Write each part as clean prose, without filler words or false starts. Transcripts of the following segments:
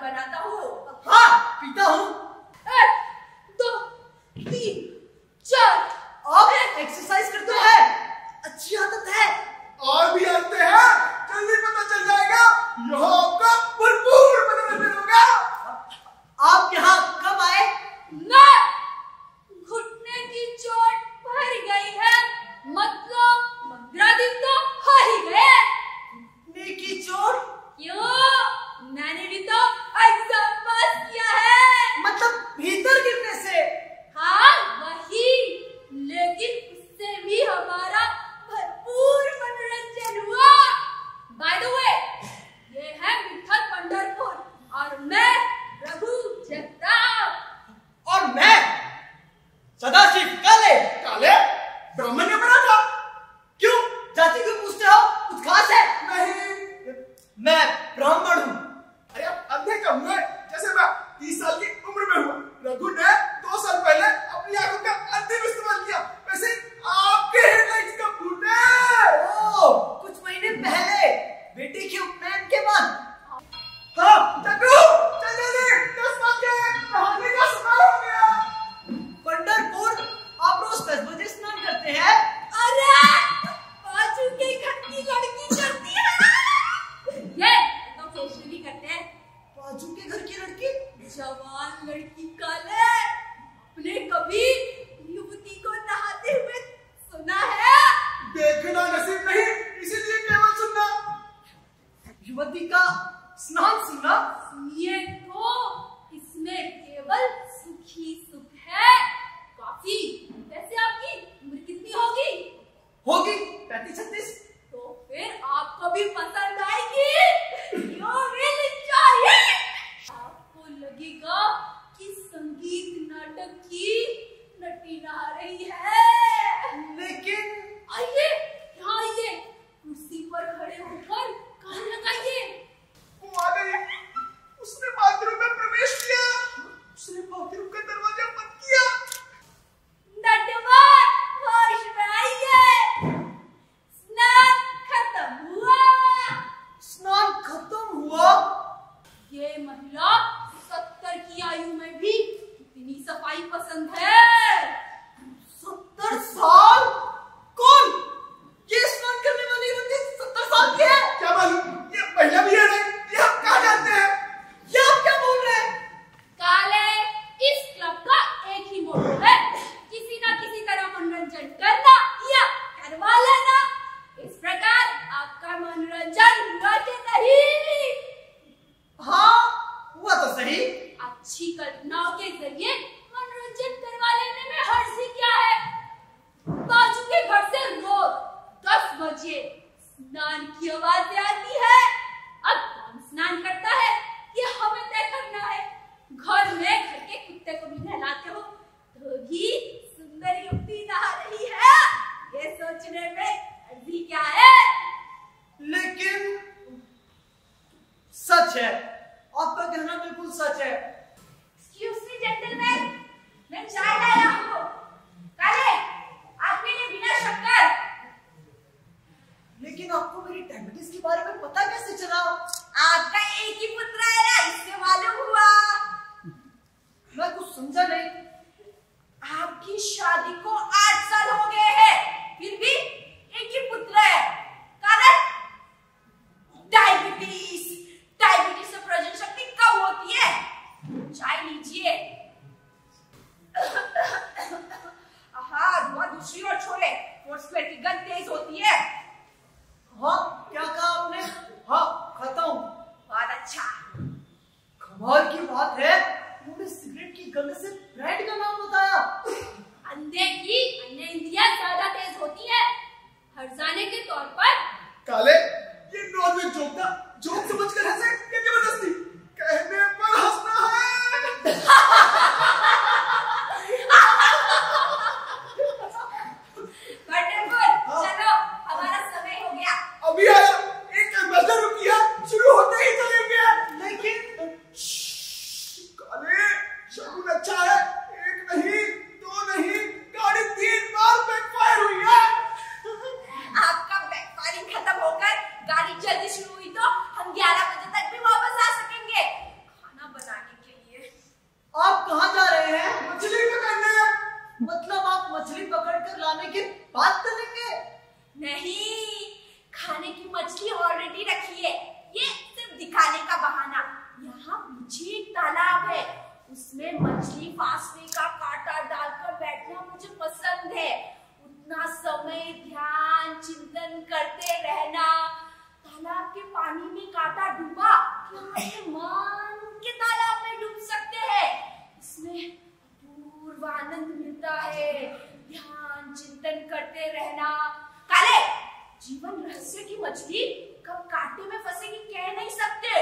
बनाता हूँ। हाँ, पीता हूँ। 1 2 3 4। आप एक्सरसाइज करते हैं, अच्छी आदत है। और भी आते हैं, जल्दी पता चल जाएगा। यहाँ आपका भरपूर मनोरंजन होगा। आप यहाँ कब आए? ना, घुटने की चोट भर गई है, मतलब 15 दिन तो हो ही गए। घुटने की चोट? क्यों? मैंने भी तो एग्जाम पास किया है। मतलब भीतर गिरने से? हाँ वही, लेकिन उससे भी हमारा भरपूर मनोरंजन हुआ। बाय द वे, ये है मिठल पंढरपुर और मैं रघु जगताप। और मैं सदाशिव काले। काले ब्राह्मण ने बना था। क्यों जाति को पूछते हो? कुछ खास है? नहीं, मैं ब्राह्मण हूँ। अरे आप अंधे कम हुए। जैसे मैं 30 साल की उम्र में हुआ, रघु ने 2 साल पहले अपनी आंखों का अंतिम इस्तेमाल किया। वैसे आपके हेडलाइट्स कब फूटे? ओह, कुछ महीने पहले, बेटे के उपनयन के बाद। हाँ, चक्रू, चल जल्दी, 10 बज गए, नहाने का समय हो गया। पंढरपुर, आप रोज 10 बजे स्नान करते हैं? अरे बाजू के घर की लड़की करती है ये तो फेशियल ही करते हैं। बाजू के घर की लड़की? जवान लड़की काले, आपने कभी युवती को नहाते हुए सुना है? देखना नसीब नहीं, इसीलिए केवल सुनना। युवती का स्नान सुनना? सुनिए तो, इसमें केवल सुख ही सुख है। काफी। वैसे आपकी उम्र कितनी होगी? होगी 35-36। तो फिर आपको भी पसंद आएगी। क्यों मिल चाहिए? आपको लगेगा कि संगीत नाटक की नटी नहा रही है। लेकिन आइए, यहाँ आइए, कुर्सी पर खड़े होकर कान लगाइए। वो आ गई, उसने बाथरूम में प्रवेश किया, उसने बाथरूम का दरवाजा बंद किया। नटवर, होश में आइए। स्नान खत्म हुआ। स्नान खत्म हुआ? ये महिला 70 की आयु में भी कितनी सफाई पसंद है। 70 साल? कौन? ये स्नान करने वाली युवती 70 साल की है? क्या मालूम, ये महिला भी है नहीं, ये हम कहाँ जानते हैं? ये आप क्या बोल रहे हैं? काले, इस क्लब का एक ही मोटो है, किसी ना किसी तरह मनोरंजन करना या करवा लेना। इस प्रकार आपका मनोरंजन हुआ कि नहीं? हाँ, हुआ तो सही। अच्छी कल्पनाओं के जरिए मनोरंजन करवा लेने में हर्ज ही क्या है? बाजू के घर से रोज 10 बजे स्नान की आवाज आती है। अब कौन स्नान करता है ये हमें तय करना है। घर में घर के कुत्ते को भी नहलाते हो तो भी सुंदर युवती नहा रही है, ये सोचने में अर्जी क्या है? लेकिन सच है, आपका कहना बिल्कुल सच है। Excuse me, gentlemen, मैं चाय लाया हूँ। काले, आप पीने बिना शक्कर। लेकिन आपको मेरी डायबिटीज के बारे में पता कैसे चला? आपका एक ही पुत्र है ना, इससे मालूम हुआ। मैं कुछ समझा नहीं। आपकी शादी को 8 साल हो गए हैं, फिर भी एक ही पुत्र है। कारण डायबिटीज। डायबिटीज से प्रजनन शक्ति कम होती है। चाय लीजिए। धुआं दूसरी ओर छोड़े, फोर्सक्वेयर की गंध तेज होती है। हाँ, क्या कहा आपने? हाँ, खाता हूँ। बहुत अच्छा। कमाल की बात है, उन्होंने सिगरेट की गंध से ब्रांड का नाम बताया। अंधे की अन्य इंद्रियां ज्यादा तेज होती है। हर्जाने के तौर पर काले, ये नॉनवेज जोक था, जोक समझकर हंसे या जबरदस्ती? कहने पर हंसना है। चलो, हमारा समय हो गया। अभी आया, एक एम्बेसडर रुकी है, शुरू होते ही चले गया। लेकिन काले, शगुन अच्छा है, एक नहीं, 2 नहीं, गाड़ी 3 बार बैकफायर हुई है। आपका बैकफायरिंग खत्म होकर गाड़ी जल्दी शुरू हुई तो हम 11 बजे तक भी में मछली फांसने का कांटा डालकर बैठना मुझे पसंद है। उतना समय ध्यान चिंतन करते रहना। तालाब के पानी में कांटा डूबा कि हम अपने मन के तालाब में डूब सकते हैं। इसमें अपूर्व आनंद मिलता है। ध्यान चिंतन करते रहना। काले, जीवन रहस्य की मछली कब कांटे में फंसेगी कह नहीं सकते।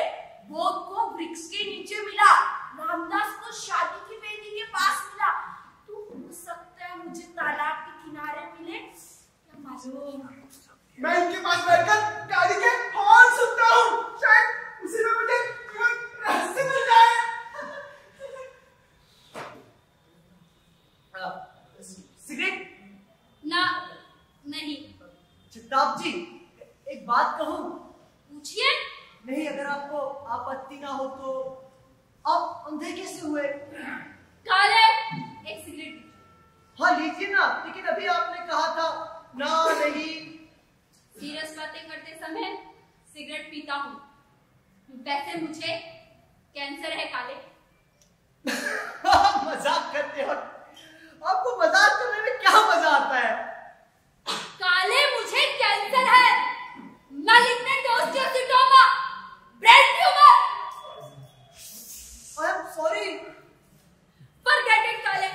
बोध को वृक्ष के नीचे मिला, रामदास को शादी की वेदी के पास मिला, तो हो सकता है मुझे तालाब के किनारे मिले या मालूम। मैं इनके पास बैठकर गाड़ी के हॉर्न सुनता हूँ, शायद उसी में मुझे जीवन रहस्य मिल जाए। सिगरेट? ना, नहीं। चित्ताप जी, एक बात कहूँ? पूछिए। नहीं, अगर आपको आपत्ति ना हो तो। आप अंधे कैसे हुए? काले, एक सिगरेट। हाँ लीजिए ना, लेकिन अभी आपने कहा था ना नहीं। सीरियस बातें करते समय सिगरेट पीता हूँ। वैसे मुझे कैंसर है काले। मजाक करते हो? आपको मजाक करने में क्या मजा आता है? काले, मुझे कैंसर है। Malignant osteocytoma, brain tumour. I am sorry. Forget it Kale.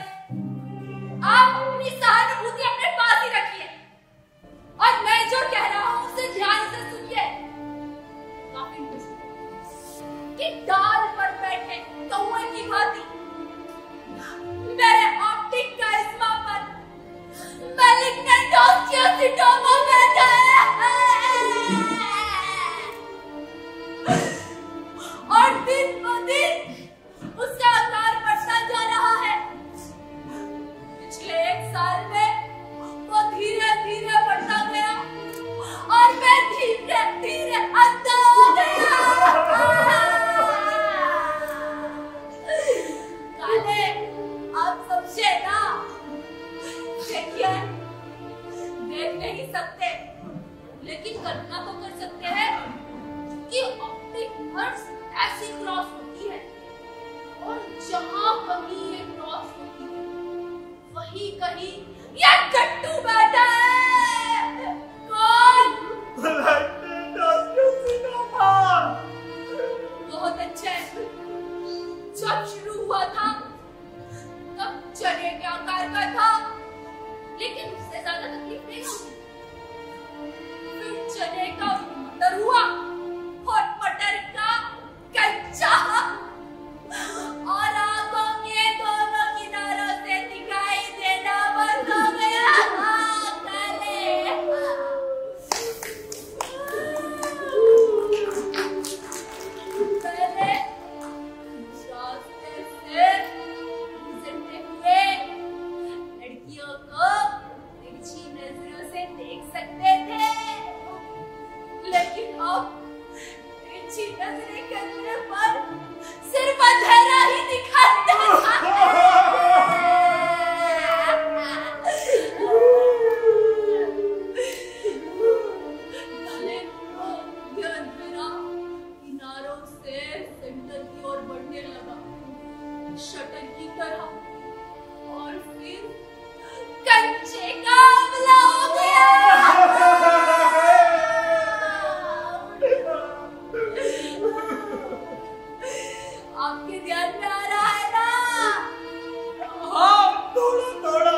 आप अपनी सहानुभूति अपने पास ही रखिए और मैं जो कह रहा हूँ उसे ध्यान से सुनिए। काफी मुश्किल कि डाल पर बैठे कौवे की भांति मेरे ऑप्टिक कारिश्मा पर मैलिग्नेंट ओस्टियोसिटोमा बैठा है और दिन ब दिन उसका आकार बढ़ता जा रहा है। पिछले 1 साल में वो धीरे धीरे बढ़ता गया और मैं धीरे धीरे अंधा हो गया। काले, आप समझे ना? देखिए, देख नहीं सकते लेकिन कल्पना तो कर सकते हैं कि ऑप्टिक नर्व्स ऐसी क्रॉस होती है और जहां कहीं ये क्रॉस होती है वहीं कहीं ये गट्टू बैठा है। कौन? बहुत अच्छे। जब शुरू हुआ था तब चने के आकार का था, लेकिन उससे ज्यादा तकलीफ नहीं होती। फिर चने का मटर हुआ और मटर का कच्चा और आंखों के दोनों किनारों से दिखाई देना बंद हो गया। पहले रास्ते से गुजरते हुए लड़कियों को तिरछी नजरों से देख सकते थे, लेकिन अब तिरछी नजरें करने पर सिर्फ अंधेरा ही दिखाता है। ये अंधेरा किनारों से सेंटर की ओर बढ़ने लगा, शटर की तरह, और फिर कंचे का हमला हो गया। आपके ध्यान में आ रहा है ना? हाँ, थोड़ा थोड़ा।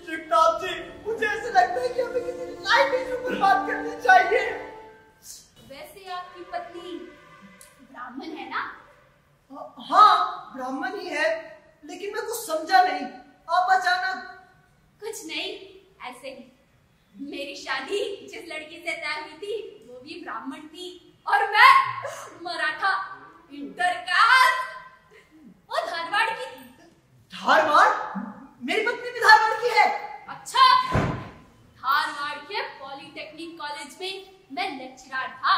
चित्ताप जी, मुझे ऐसा लगता है कि हमें किसी लाइट इशू पर बात करनी चाहिए। वैसे आपकी पत्नी ब्राह्मण है ना? हाँ, ब्राह्मण ही है, लेकिन मैं कुछ समझा नहीं। आप अचानक? कुछ नहीं, ऐसे ही। मेरी शादी जिस लड़की से तय हुई थी वो भी ब्राह्मण थी और मैं मराठा इंटरकास्ट। वो धारवाड़ की थी। धारवाड़? मेरी पत्नी भी धारवाड़ की है। अच्छा, धारवाड़ के पॉलिटेक्निक कॉलेज में मैं लेक्चरर था।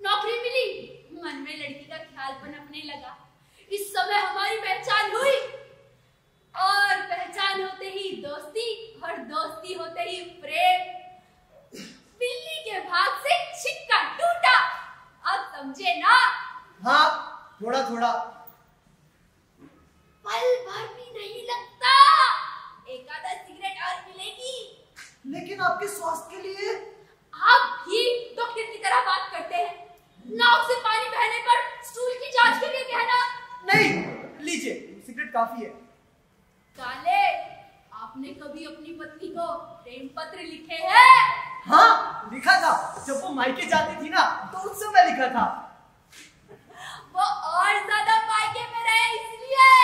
नौकरी मिली, मन में लड़की का ख्याल पनपने लगा। इस समय हमारी पहचान हुई और पहचान होते ही दोस्ती और दोस्ती होते ही प्रेम। बिल्ली के भाग से छिक्का टूटा। अब समझे ना? हाँ, थोड़ा थोड़ा। पल भर भी नहीं लगता। एक आधा सिगरेट और मिलेगी। लेकिन आपके स्वास्थ्य के लिए। आप भी डॉक्टर की तरह बात करते हैं। नाक से पानी बहने पर स्टूल की जांच के लिए कहना। नहीं, लीजिए, सिगरेट काफी है। काले, आपने कभी अपनी पत्नी को प्रेम पत्र लिखे हैं? हाँ, लिखा था। जब वो मायके जाती थी ना, तो उस समय लिखा था। वो और ज्यादा मायके में रहे इसलिए।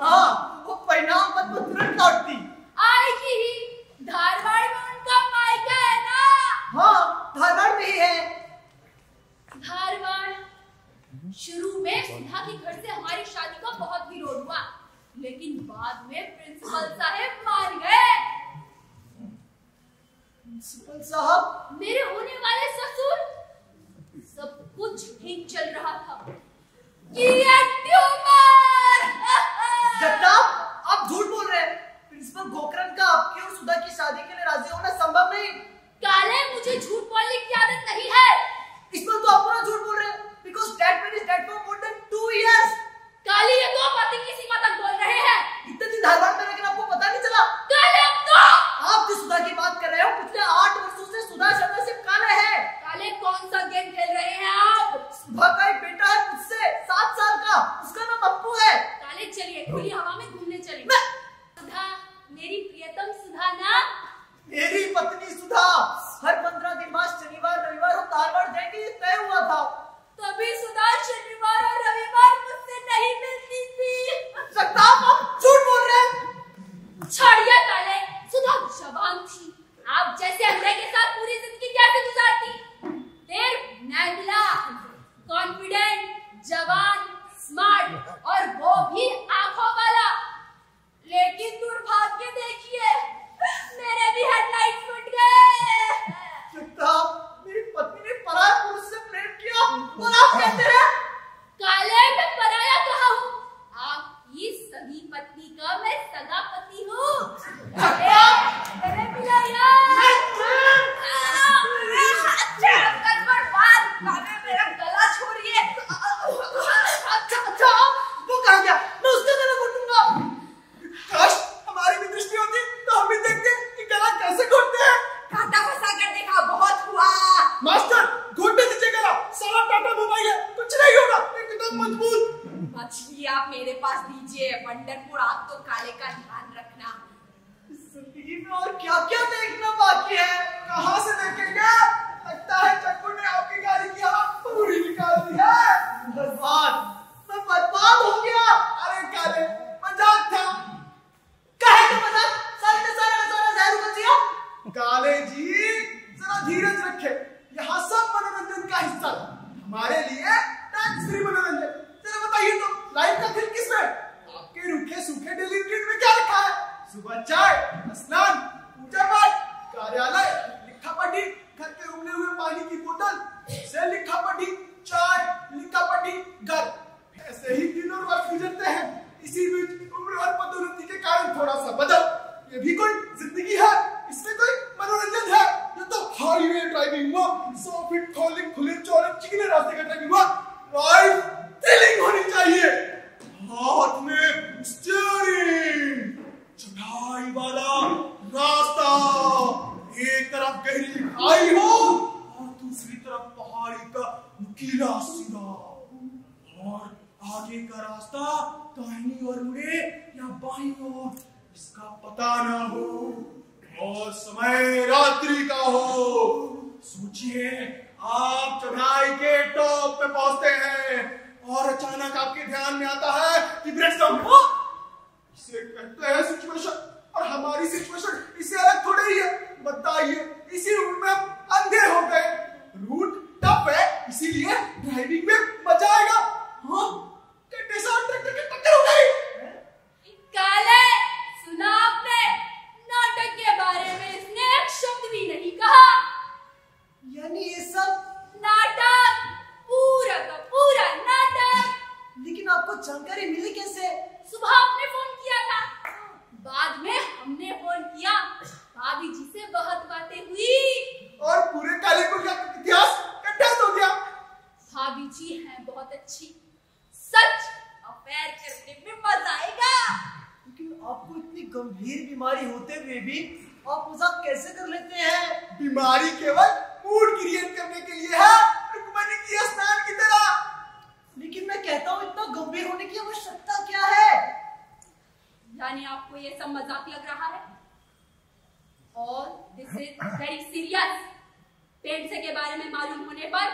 हाँ, वो परिणाम पत्र को तुरंत लौटती। आएगी ही। धारवाड़ में उनका मायका है ना? हाँ, धारवाड़ में ही है। धारवाड़। शुरू में सुधा के घर से हमारी शादी का बहुत विरोध हुआ, लेकिन बाद में प्रिंसिपल साहब मान गए। प्रिंसिपल साहब? मेरे होने वाले ससुर। सब कुछ ठीक चल रहा था कि ये ट्यूमर। जगताप, आप झूठ बोल रहे हैं। प्रिंसिपल गोकरण का आपकी और सुधा की शादी के लिए राजी होना संभव नहीं। काले, मुझे झूठ बोलने की आदत नहीं है। इसमें तो आप पूरा झूठ बोल रहे हैं। Because that man is dead for more than 2 years. काले, ये दो बातें की सीमा तक बोल रहे हैं। इतने दिन धारवाड़ में लेकिन आपको पता नहीं चला। काले, अब तो आप जिस सुधा की बात कर रहे हो, पिछले 8 वर्षों से सुधा शर्मा सिर्फ काले है। काले, कौन सा गेम खेल रहे हैं आप? सुधा का एक बेटा है मुझसे 7 साल का, उसका नाम अप्पू है। काले, चलिए खुली हवा में घूमने चले। मैं- सुधा, मेरी प्रियतम सुधा ना? मेरी पत्नी सुधा। हर 15 दिन बाद शनिवार रविवार हम धारवाड़ जाएंगे, ये तय हुआ था। तभी सुधा शनिवार और रविवार मुझसे नहीं मिलती थी। जगताप, आप झूठ बोल रहे हैं। छोड़िए काले, सुधा जवान थी। आप जैसे अंधे के साथ पूरी जिंदगी कैसे गुजारती? देर नैंगला, कॉन्फिडेंट, जवान, स्मार्ट और वो भी आंखों वाला। लेकिन दुर्भाग्य देखिए, मेरे भी हेडलाइट फट गए। जगताप, मेरी पत्नी ने पराया पुरुष से प्रेम किया और आप कहते हैं? काले, मैं पराया कहा हूँ? आपकी सगी पत्नी का मैं सगा पति हूँ। अरे मिला यार। मेरा गला छोड़िए। अच्छा, वो कहाँ गया? मैं उसके गले घोटूंगा। काश हमारी भी दृष्टि होती तो हम भी देखते कि गला कैसे घोटते हैं। कांटा फंसा कर देखा, बहुत हुआ। मास्टर, घोटने दीजिए गला। सारा टाटा मोबाइल है, कुछ नहीं होगा, एकदम मजबूत। मछली आप मेरे पास दीजिए। पंढरपुर, आप तो काले का ध्यान रखना। जिंदगी में और क्या क्या देखना बाकी है। कहाँ से देखेंगे? लगता है चक्कू ने आपकी गाड़ी की हवा पूरी निकाल दी है। मैं बर्बाद हो गया। अरे काले, मजाक था। कहे तो मजाक, सारे का सारा जहर उगल दिया। काले जी, जरा धीरज रखे। यहाँ सब मनोरंजन का हिस्सा है। हमारे लिए टैक्स फ्री मनोरंजन। जरा बताइए तो, लाइफ का थ्रिल किसमें? आपके रूखे सूखे डेली रूटीन में क्या लिखा है? सुबह चाय, स्नान, पूजा पाठ, कार्यालय, लिखा पढ़ी, घर के उबले हुए पानी की बोतल, से लिखा पढ़ी, चाय, लिखा पढ़ी, घर। ऐसे ही दिन और वर्ष गुजरते हैं। इसी बीच उम्र और पदोन्नति के कारण थोड़ा सा बदल। ये भी कोई जिंदगी है? इसमें कोई मनोरंजन है? ये तो हाईवे ड्राइविंग हुआ, 100 फीट खुले चौड़े चिकने रास्ते का ड्राइविंग हुआ। लाइफ थ्रिलिंग होनी चाहिए। हाथ में स्टीयरिंग, चढ़ाई वाला रास्ता, एक तरफ गहरी खाई हो और दूसरी तरफ पहाड़ी का नुकीला सिरा, और आगे का रास्ता दाहिनी ओर मुड़े या बाईं ओर, इसका पता ना हो, और समय रात्रि का हो। सोचिए, आप चढ़ाई के टॉप पे पहुंचते हैं और अचानक आपके ध्यान में आता है कि ब्रेक डाउन हो। इसे कहते हैं सिचुएशन, और हमारी सिचुएशन इससे अलग थोड़ी ही है। बताइए, इसी रूट में हम अंधे हो गए। रूट टफ है, इसीलिए ड्राइविंग में मजा आएगा। हाँ, ट्रैक्टर के टक्कर हो गई। काले, सुना आपने? नाटक के बारे में इसने एक शब्द भी नहीं कहा। यानी ये सब नाटक, पूरा का पूरा नाटक। लेकिन आपको जानकारी मिली कैसे? सुबह आपने फोन किया था, बाद में हमने फोन किया। भाभी जी से बहुत बातें हुई और पूरे कालीपुर का इतिहास कंठस्थ हो गया। भाभी जी हैं बहुत अच्छी, सच अफेयर करने में मजा आएगा। लेकिन आपको इतनी गंभीर बीमारी होते हुए भी आप मजाक कैसे कर लेते हैं? बीमारी केवल मूड क्रिएट करने के लिए है, रुक्मणी की स्नान की तरह। लेकिन मैं कहता हूँ इतना गंभीर होने की आवश्यकता क्या है? यानी आपको ये सब मजाक लग रहा है? और this is very serious. Pendse के बारे में मालूम होने पर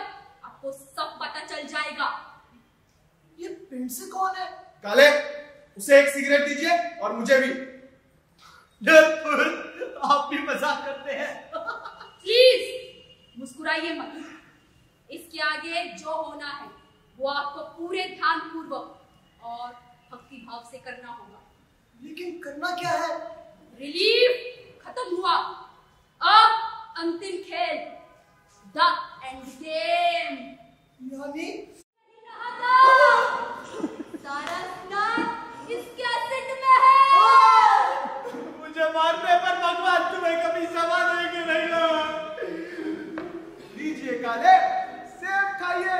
आपको सब पता चल जाएगा। ये पेंसे कौन है? काले, उसे एक सिगरेट दीजिए और मुझे भी। आप भी मजाक करते हैं। प्लीज मुस्कुराइए मत। इसके आगे जो होना है वो आपको पूरे ध्यान पूर्वक और भक्ति भाव से करना होगा। लेकिन करना क्या है? रिलीफ खत्म हुआ, अब अंतिम खेल, द एंड गेम। यानी सारा स्नान इस कैसेट में है। मुझे मारने पर भगवान तुम्हें कभी क्षमा देंगे नहीं। लीजिए काले, सेब खाइए।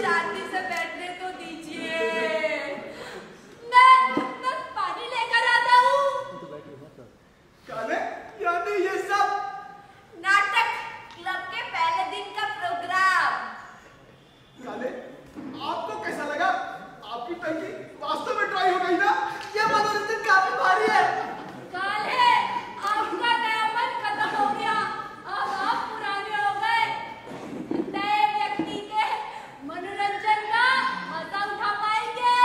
शांति से बैठने तो दीजिए। मैं पानी लेकर आता हूँ। काले, यानी ये सब नाटक क्लब के पहले दिन का प्रोग्राम। काले, आपको कैसा लगा? आपकी टंकी वास्तव में ड्राई हो गई ना? ये मनोरंजन काफी भारी है। काले, आपका नया मन खत्म हो गया, अब आप पुराने हो गए। नए व्यक्ति के मनोरंजन का मजा उठा पाएंगे।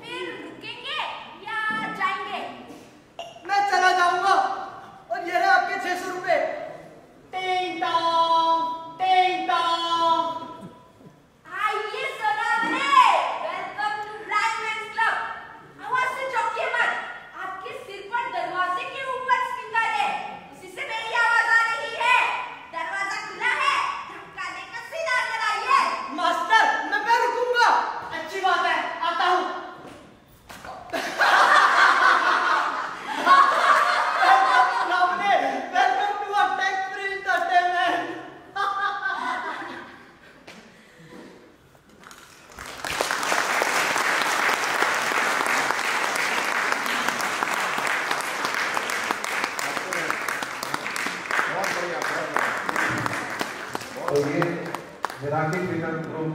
फिर रुकेंगे या जाएंगे? मैं चला जाऊंगा और ये रहे आपके 600 रुपए। टिंग टॉन्ग, टिंग टॉन्ग। आइए सोनारे, वेलकम टू राइमंड क्लब। आवाज से चौंकिए मत, आपके सिर पर दरवाजे के ऊपर स्पीकर है, उसी से मेरी आवाज आ रही है। दरवाजा खुला है, धक्का देकर सीधा अंदर आइए। मास्टर, मैं रुकूंगा। अच्छी बात है, आता हूँ। Welcome to a tax free entertainment. तो ये राकेश विनर ग्रुप